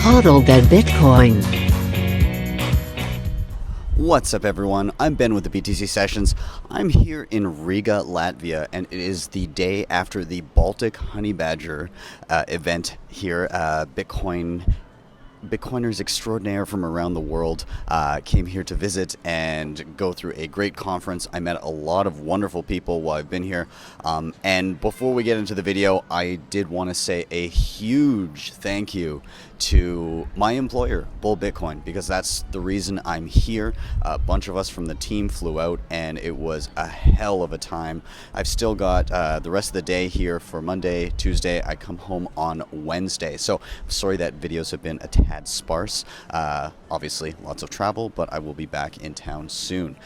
hodl the Bitcoin. What's up, everyone? I'm Ben with the BTC Sessions. I'm here in Riga, Latvia, and it is the day after the Baltic Honeybadger event here. Bitcoiners extraordinaire from around the world came here to visit and go through a great conference. I met a lot of wonderful people while I've been here. And before we get into the video, I did want to say a huge thank you to my employer, Bull Bitcoin, because that's the reason I'm here. A bunch of us from the team flew out, and it was a hell of a time. I've still got the rest of the day here for Monday, Tuesday. I come home on Wednesday. So I'm sorry that videos have been a tad sparse. Obviously, lots of travel, but I will be back in town soon.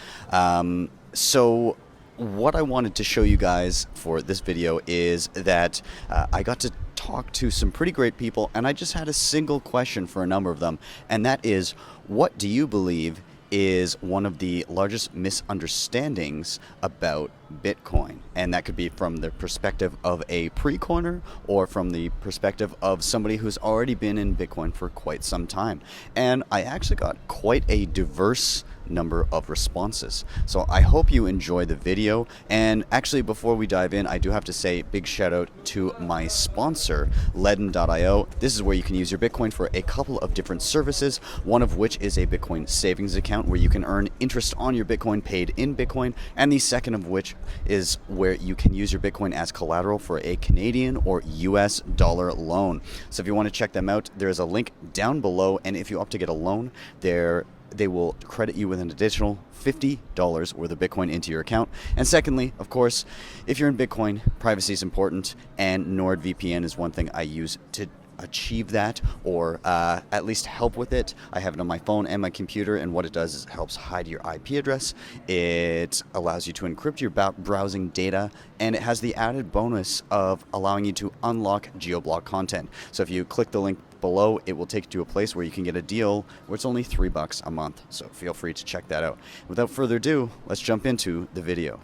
So what I wanted to show you guys for this video is that I got to talk to some pretty great people, and I just had a single question for a number of them, and that is, what do you believe is one of the largest misunderstandings about Bitcoin? And that could be from the perspective of a pre-coiner or from the perspective of somebody who's already been in Bitcoin for quite some time. And I actually got quite a diverse number of responses. So I hope you enjoy the video. And actually, before we dive in, I do have to say big shout out to my sponsor, Ledn.io. This is where you can use your Bitcoin for a couple of different services, one of which is a Bitcoin savings account where you can earn interest on your Bitcoin paid in Bitcoin, and the second of which is where you can use your Bitcoin as collateral for a Canadian or US dollar loan. So if you want to check them out, there's a link down below, and if you opt to get a loan, they will credit you with an additional $50 worth of Bitcoin into your account. And secondly, of course, if you're in Bitcoin, privacy is important, and NordVPN is one thing I use to achieve that, or at least help with it. I have it on my phone and my computer, and what it does is it helps hide your IP address. It allows you to encrypt your browsing data, and it has the added bonus of allowing you to unlock geoblock content. So if you click the link below, it will take you to a place where you can get a deal where it's only $3 a month. So feel free to check that out. Without further ado, let's jump into the video.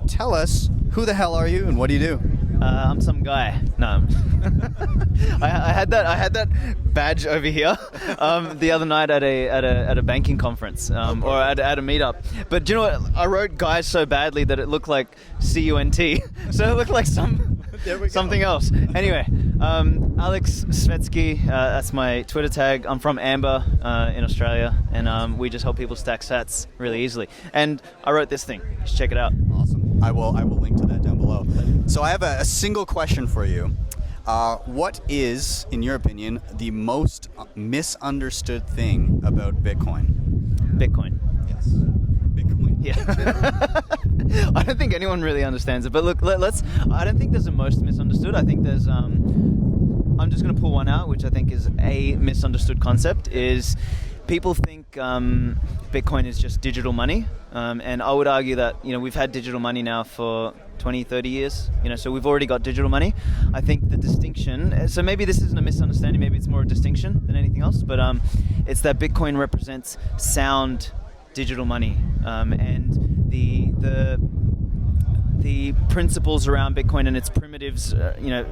Tell us, who the hell are you and what do you do? I'm some guy. No, I had that badge over here the other night at a banking conference or at a meetup. But do you know what? I wrote guys so badly that it looked like CUNT, so it looked like something else. Anyway, Alex Svetsky, that's my Twitter tag. I'm from Amber in Australia, and we just help people stack sats really easily. And I wrote this thing. Just check it out. Awesome. I will link to that down below. So I have a single question for you. What is, in your opinion, the most misunderstood thing about Bitcoin? Bitcoin. Yes. Bitcoin. Yeah. I don't think anyone really understands it. But look, I don't think there's a most misunderstood. I think there's I'm just going to pull one out, which I think is a misunderstood concept, is people think Bitcoin is just digital money. And I would argue that, we've had digital money now for 20, 30 years, so we've already got digital money. I think the distinction, so maybe this isn't a misunderstanding, maybe it's more a distinction than anything else, but it's that Bitcoin represents sound digital money, and the principles around Bitcoin and its primitives,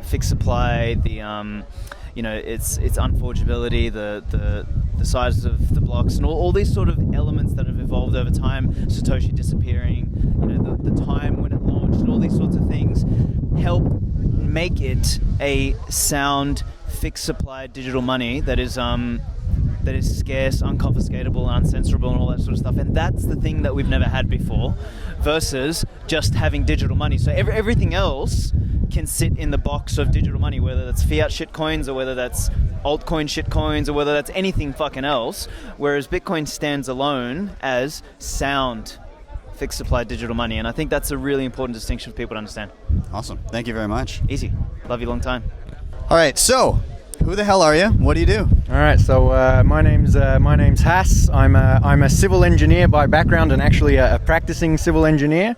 fixed supply, its unforgeability, the size of the blocks, and all these sort of elements that have evolved over time, Satoshi disappearing, the time when it launched, and all these sorts of things help make it a sound, fixed supply digital money that is scarce, unconfiscatable, uncensorable, and all that sort of stuff. And that's the thing that we've never had before, versus just having digital money. So everything else can sit in the box of digital money, whether that's fiat shitcoins or whether that's altcoin shitcoins or whether that's anything fucking else, whereas Bitcoin stands alone as sound, fixed supply digital money. And I think that's a really important distinction for people to understand. Awesome. Thank you very much. Easy. Love you long time. All right, so who the hell are you? What do you do? All right, so my name's Hass. I'm a civil engineer by background and actually a practicing civil engineer.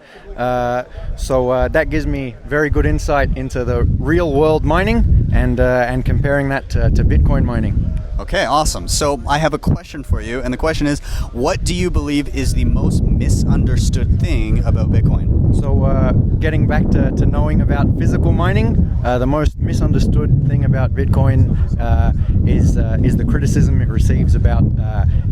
So that gives me very good insight into the real world mining and comparing that to Bitcoin mining. Okay, awesome. So I have a question for you, and the question is, what do you believe is the most misunderstood thing about Bitcoin? So getting back to knowing about physical mining, the most misunderstood thing about Bitcoin is the criticism it receives about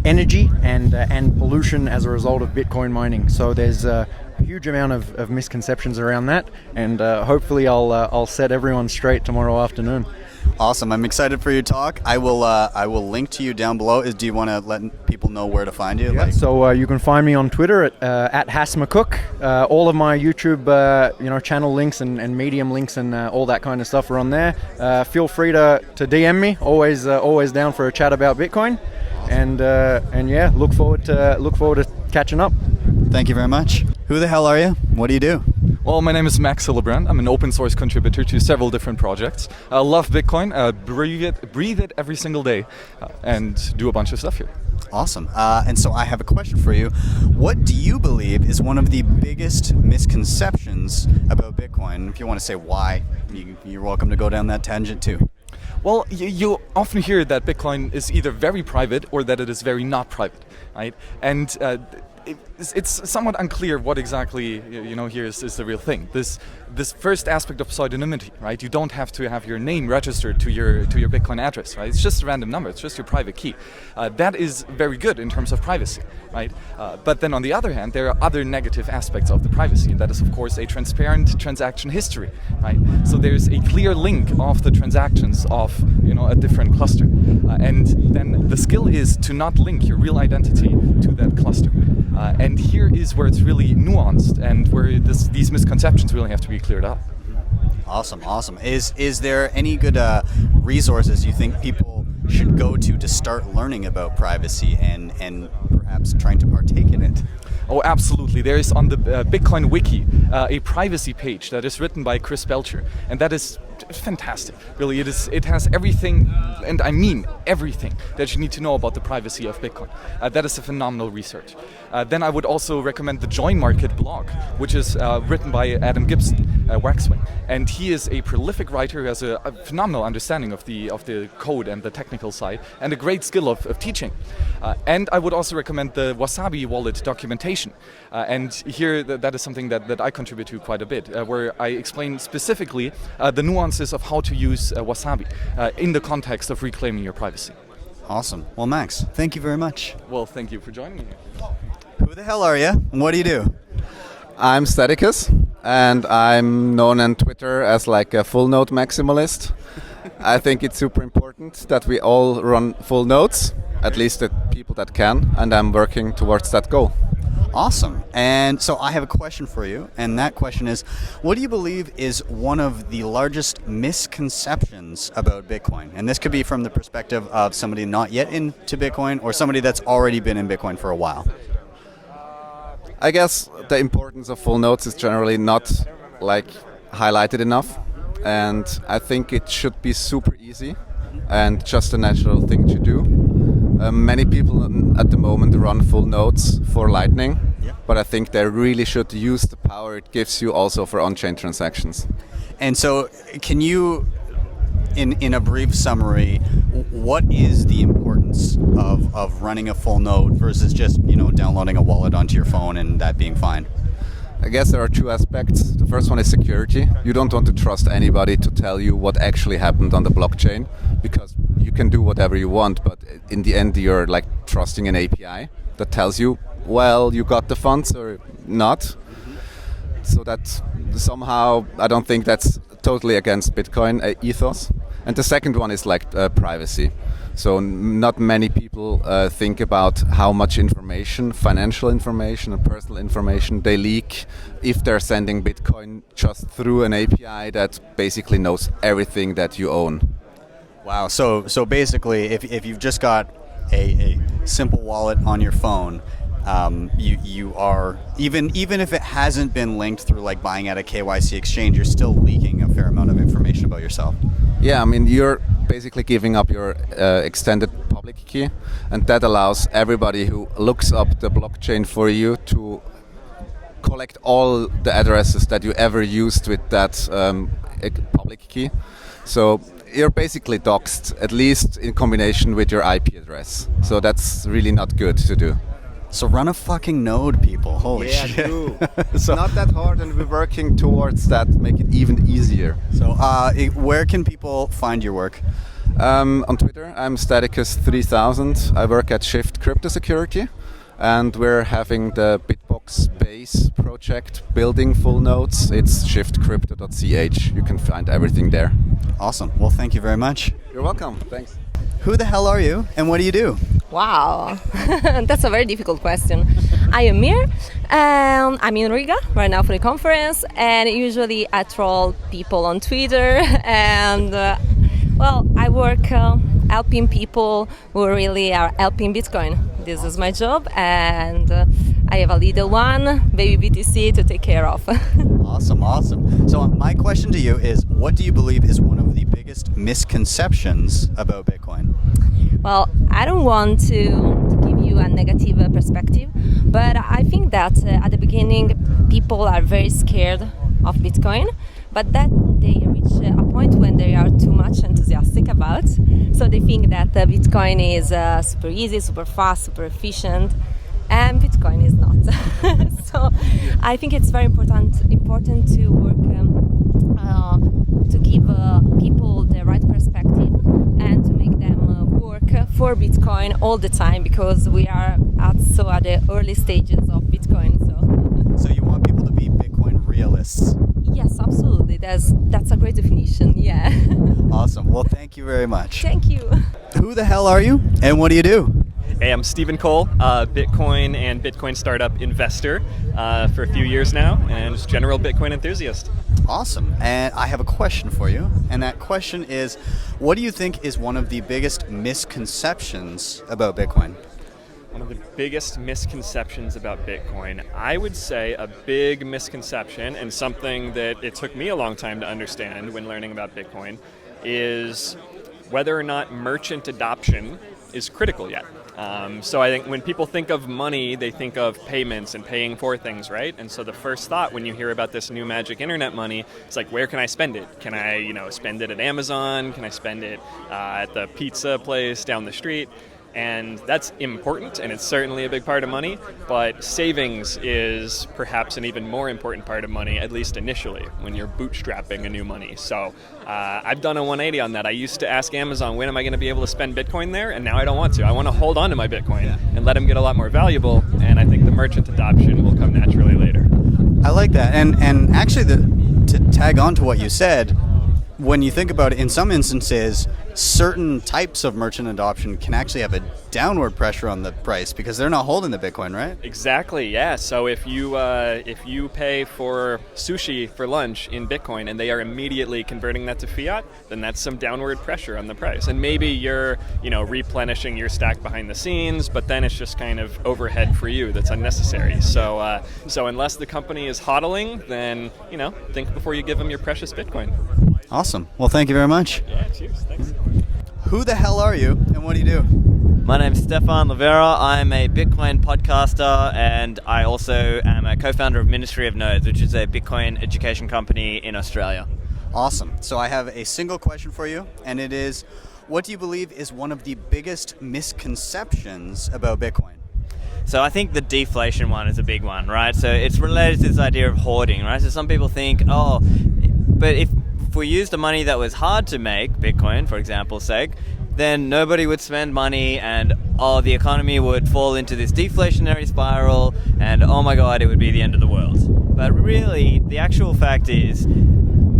energy and pollution as a result of Bitcoin mining. So there's a huge amount of misconceptions around that, and hopefully I'll set everyone straight tomorrow afternoon. Awesome. I'm excited for your talk. I will link to you down below. Do you want to let people know where to find you? Yeah. So you can find me on Twitter at @HassMcCook. All of my YouTube channel links and Medium links and all that kind of stuff are on there. Feel free to DM me. Always down for a chat about Bitcoin. And yeah, look forward to catching up. Thank you very much. Who the hell are you? What do you do? Well, my name is Max Hillebrand. I'm an open source contributor to several different projects. I love Bitcoin, breathe it every single day, and do a bunch of stuff here. Awesome. And so I have a question for you. What do you believe is one of the biggest misconceptions about Bitcoin? If you want to say why, you're welcome to go down that tangent too. Well, you often hear that Bitcoin is either very private or that it is very not private, right? And it's somewhat unclear what exactly here is the real thing. This first aspect of pseudonymity, right? You don't have to have your name registered to your Bitcoin address, right? It's just a random number. It's just your private key. That is very good in terms of privacy, right? But then on the other hand, there are other negative aspects of the privacy, and that is of course a transparent transaction history, right? So there's a clear link of the transactions of a different cluster, and then the skill is to not link your real identity to that cluster. And here is where it's really nuanced and where these misconceptions really have to be cleared up. Awesome. Is there any good resources you think people should go to start learning about privacy and perhaps trying to partake in it? Oh, absolutely. There is on the Bitcoin Wiki a privacy page that is written by Chris Belcher, and that is fantastic. Really, it has everything, and I mean everything, that you need to know about the privacy of Bitcoin. That is a phenomenal research. Then I would also recommend the Join Market blog, which is written by Adam Gibson, Waxwing, and he is a prolific writer who has a phenomenal understanding of the code and the technical side, and a great skill of teaching. And I would also recommend the Wasabi wallet documentation. And here, that is something that I contribute to quite a bit, where I explain specifically the nuances of how to use Wasabi in the context of reclaiming your privacy. Awesome. Well, Max, thank you very much. Well, thank you for joining me here. Who the hell are you, and what do you do? I'm Staticus, and I'm known on Twitter as like a full node maximalist. I think it's super important that we all run full nodes, at least the people that can, and I'm working towards that goal. Awesome. And so I have a question for you, and that question is, what do you believe is one of the largest misconceptions about Bitcoin? And this could be from the perspective of somebody not yet into Bitcoin or somebody that's already been in Bitcoin for a while. I guess the importance of full nodes is generally not like highlighted enough, and I think it should be super easy and just a natural thing to do. Many people at the moment run full nodes for Lightning, but I think they really should use the power it gives you also for on-chain transactions. And so can you, in a brief summary, what is the importance of running a full node versus just downloading a wallet onto your phone and that being fine? I guess there are two aspects. The first one is security. You don't want to trust anybody to tell you what actually happened on the blockchain, because you can do whatever you want, but in the end you're like trusting an API that tells you, well, you got the funds or not. So that somehow, I don't think that's totally against Bitcoin ethos. And the second one is like privacy. So not many people think about how much information, financial information and personal information they leak if they're sending Bitcoin just through an API that basically knows everything that you own. Wow. So basically, if you've just got a simple wallet on your phone, you are, even if it hasn't been linked through like buying at a KYC exchange, you're still leaking a fair amount of information about yourself. Yeah, I mean, you're basically giving up your extended public key, and that allows everybody who looks up the blockchain for you to collect all the addresses that you ever used with that public key. So you're basically doxxed, at least in combination with your IP address. So that's really not good to do. So run a fucking node, people. Holy shit. Do. So- Not that hard, and we're working towards that, make it even easier. So where can people find your work? On Twitter, I'm Staticus3000. I work at Shift Crypto Security, and we're having the Bitbox base project building full nodes. It's shiftcrypto.ch. You can find everything there. Awesome. Well, thank you very much. You're welcome. Thanks. Who the hell are you, and what do you do? Wow, that's a very difficult question. I am Mir, I'm in Riga right now for the conference, and usually I troll people on Twitter, and well, I work helping people who really are helping Bitcoin. This is my job, and I have a little one, baby BTC, to take care of. Awesome, awesome. So my question to you is, what do you believe is one of the biggest misconceptions about Bitcoin? Well, I don't want to give you a negative perspective, but I think that at the beginning people are very scared of Bitcoin, but then they reach a point when they are too much enthusiastic about. So they think that Bitcoin is super easy, super fast, super efficient, and Bitcoin is not. So I think it's very important to work to give people the right perspective and to make them work for Bitcoin all the time, because we are at the early stages of Bitcoin. So you want people to be Bitcoin realists? Yes, absolutely. That's a great definition. Yeah. Awesome. Well, thank you very much. Thank you. Who the hell are you, and what do you do? Hey, I'm Stephen Cole, Bitcoin and Bitcoin startup investor for a few years now, and just general Bitcoin enthusiast. Awesome. And I have a question for you, and that question is, what do you think is one of the biggest misconceptions about Bitcoin? One of the biggest misconceptions about Bitcoin, I would say a big misconception, and something that it took me a long time to understand when learning about Bitcoin, is whether or not merchant adoption is critical yet. So I think when people think of money, they think of payments and paying for things, right? And so the first thought when you hear about this new magic internet money, it's like, where can I spend it? Can I, spend it at Amazon? Can I spend it at the pizza place down the street? And that's important, and it's certainly a big part of money, but savings is perhaps an even more important part of money, at least initially, when you're bootstrapping a new money. So I've done a 180 on that. I used to ask Amazon, when am I going to be able to spend Bitcoin there? And now I don't want to. I want to hold on to my Bitcoin and let them get a lot more valuable, and I think the merchant adoption will come naturally later. I like that. And actually, to tag on to what you said, when you think about it, in some instances, certain types of merchant adoption can actually have a downward pressure on the price because they're not holding the Bitcoin, right? Exactly, yeah. So if you pay for sushi for lunch in Bitcoin and they are immediately converting that to fiat, then that's some downward pressure on the price. And maybe you're, replenishing your stack behind the scenes, but then it's just kind of overhead for you that's unnecessary. So unless the company is hodling, then, think before you give them your precious Bitcoin. Awesome. Well, thank you very much. Yeah, cheers. Thanks. Who the hell are you, and what do you do? My name's Stefan. I'm a Bitcoin podcaster, and I also am a co-founder of Ministry of Nodes, which is a Bitcoin education company in Australia. Awesome. So I have a single question for you, and it is, what do you believe is one of the biggest misconceptions about Bitcoin? So I think the deflation one is a big one, right? So it's related to this idea of hoarding, right? So some people think, but if we used the money that was hard to make, Bitcoin, for example's sake, then nobody would spend money and the economy would fall into this deflationary spiral and oh my god, it would be the end of the world. But really, the actual fact is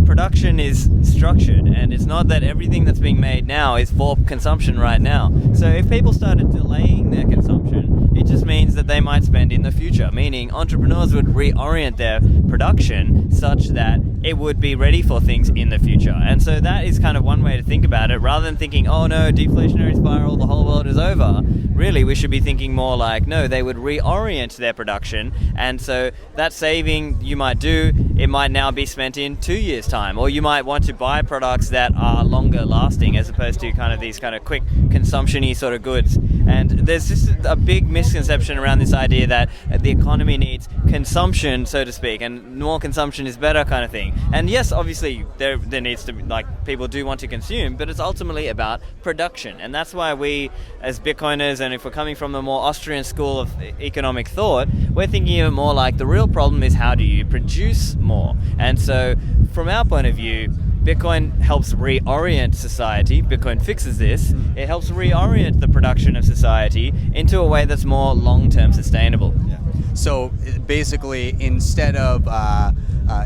production is structured, and it's not that everything that's being made now is for consumption right now. So if people started delaying their consumption, it just means that they might spend in the future, meaning entrepreneurs would reorient their production such that it would be ready for things in the future. And so that is kind of one way to think about it, rather than thinking, oh no, deflationary spiral, the whole world is over. Really, we should be thinking more like, no, they would reorient their production, and so that saving you might do, it might now be spent in 2 years' time, or you might want to buy products that are longer lasting as opposed to kind of these kind of quick consumption-y sort of goods. And there's just a big misconception around this idea that the economy needs consumption, so to speak, and more consumption is better kind of thing. mining. And yes, obviously there needs to be, like, people do want to consume, but it's ultimately about production. And that's why we, as Bitcoiners, and if we're coming from the more Austrian school of economic thought, we're thinking of it more like the real problem is how do you produce more. And so from our point of view, Bitcoin helps reorient society. Bitcoin fixes this. It helps reorient the production of society into a way that's more long-term sustainable. Yeah. So basically, instead of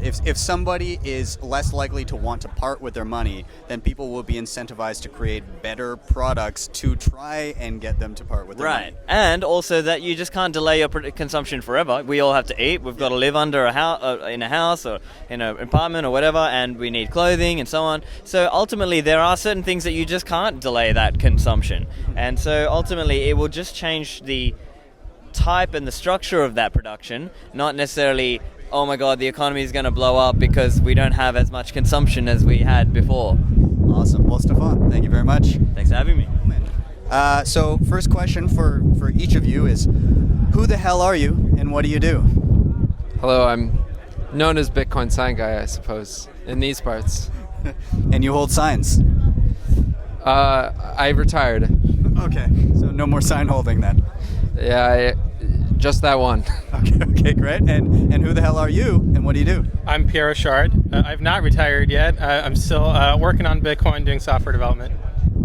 if somebody is less likely to want to part with their money, then people will be incentivized to create better products to try and get them to part with their money. Right, and also that you just can't delay your consumption forever. We all have to eat. We've got to live under in a house or in an apartment or whatever, and we need clothing and so on. So ultimately, there are certain things that you just can't delay that consumption, and so ultimately, it will just change the type and the structure of that production, not necessarily, oh my god, the economy is going to blow up because we don't have as much consumption as we had before. Awesome. Well, Stefan, thank you very much. Thanks for having me. So first question for each of you is, who the hell are you and what do you do? Hello, I'm known as Bitcoin sign guy, I suppose, in these parts. And you hold signs? I retired. Okay, so no more sign holding then. Yeah, just that one. Okay, great. And who the hell are you and what do you do? I'm Pierre Richard. I've not retired yet. I'm still working on Bitcoin, doing software development.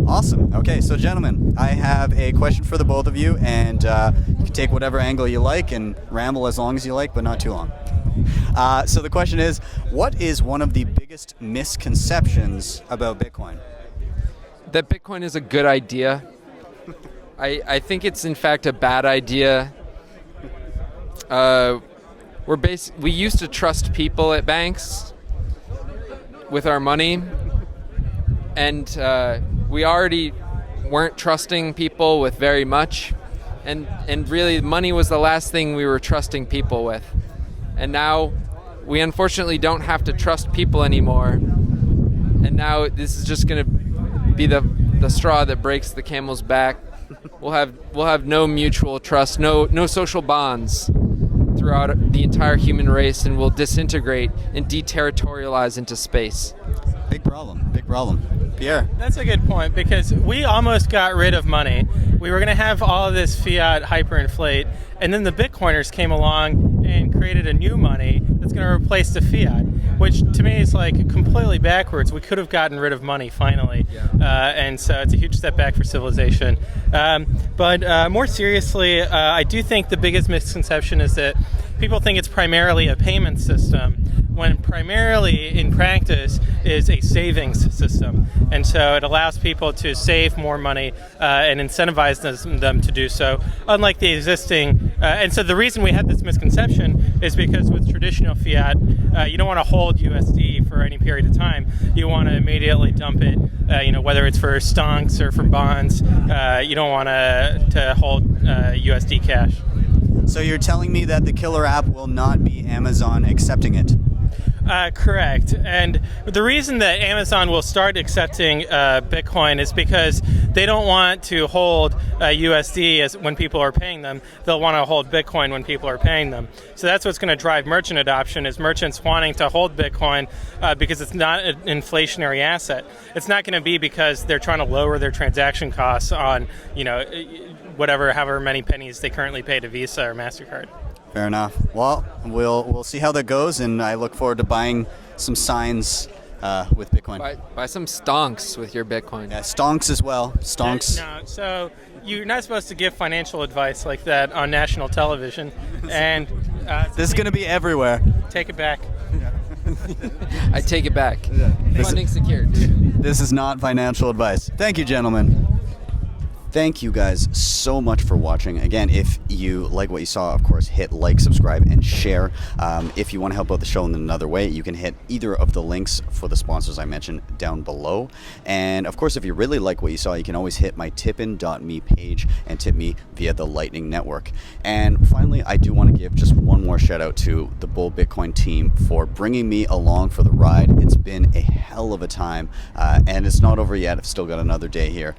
Awesome. Okay, so gentlemen, I have a question for the both of you, and you can take whatever angle you like and ramble as long as you like, but not too long. So the question is, what is one of the biggest misconceptions about Bitcoin? That Bitcoin is a good idea. I think it's in fact a bad idea. We used to trust people at banks with our money, and we already weren't trusting people with very much, and really money was the last thing we were trusting people with. And now we unfortunately don't have to trust people anymore, and now this is just going to be the straw that breaks the camel's back. We'll have no mutual trust, no social bonds throughout the entire human race, and we'll disintegrate and deterritorialize into space. Big problem. Pierre? That's a good point, because we almost got rid of money. We were going to have all of this fiat hyperinflate, and then the Bitcoiners came along and created a new money that's going to replace the fiat, which to me is like completely backwards. We could have gotten rid of money finally, and so it's a huge step back for civilization. But more seriously, I do think the biggest misconception is that people think it's primarily a payment system, when primarily in practice is a savings system. And so it allows people to save more money and incentivize them to do so, unlike the existing. And so the reason we had this misconception is because with traditional fiat, you don't want to hold USD for any period of time. You want to immediately dump it, whether it's for stonks or for bonds. You don't want to hold USD cash. So you're telling me that the killer app will not be Amazon accepting it? Correct. And the reason that Amazon will start accepting Bitcoin is because they don't want to hold USD when people are paying them. They'll want to hold Bitcoin when people are paying them. So that's what's going to drive merchant adoption, is merchants wanting to hold Bitcoin because it's not an inflationary asset. It's not going to be because they're trying to lower their transaction costs on, however many pennies they currently pay to Visa or MasterCard. Fair enough. Well, we'll see how that goes, and I look forward to buying some signs with Bitcoin. Buy some stonks with your Bitcoin. Yeah, stonks as well. Stonks. No, so you're not supposed to give financial advice like that on national television, and this is going to be everywhere. Take it back. I take it back. Funding secured. This is not financial advice. Thank you, gentlemen. Thank you guys so much for watching. Again, if you like what you saw, of course, hit like, subscribe, and share. If you want to help out the show in another way, you can hit either of the links for the sponsors I mentioned down below. And of course, if you really like what you saw, you can always hit my tipin.me page and tip me via the Lightning Network. And finally, I do want to give just one more shout out to the Bull Bitcoin team for bringing me along for the ride. It's been a hell of a time, and it's not over yet. I've still got another day here.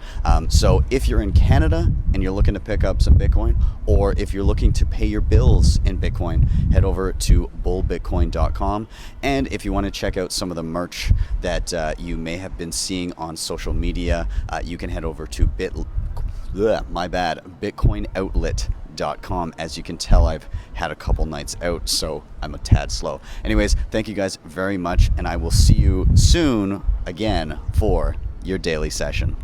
So if you're you're in Canada and you're looking to pick up some Bitcoin, or if you're looking to pay your bills in Bitcoin, head over to bullbitcoin.com. And if you want to check out some of the merch that you may have been seeing on social media, you can head over to bitcoinoutlet.com. As you can tell, I've had a couple nights out, so I'm a tad slow. Anyways, thank you guys very much, and I will see you soon again for your daily session.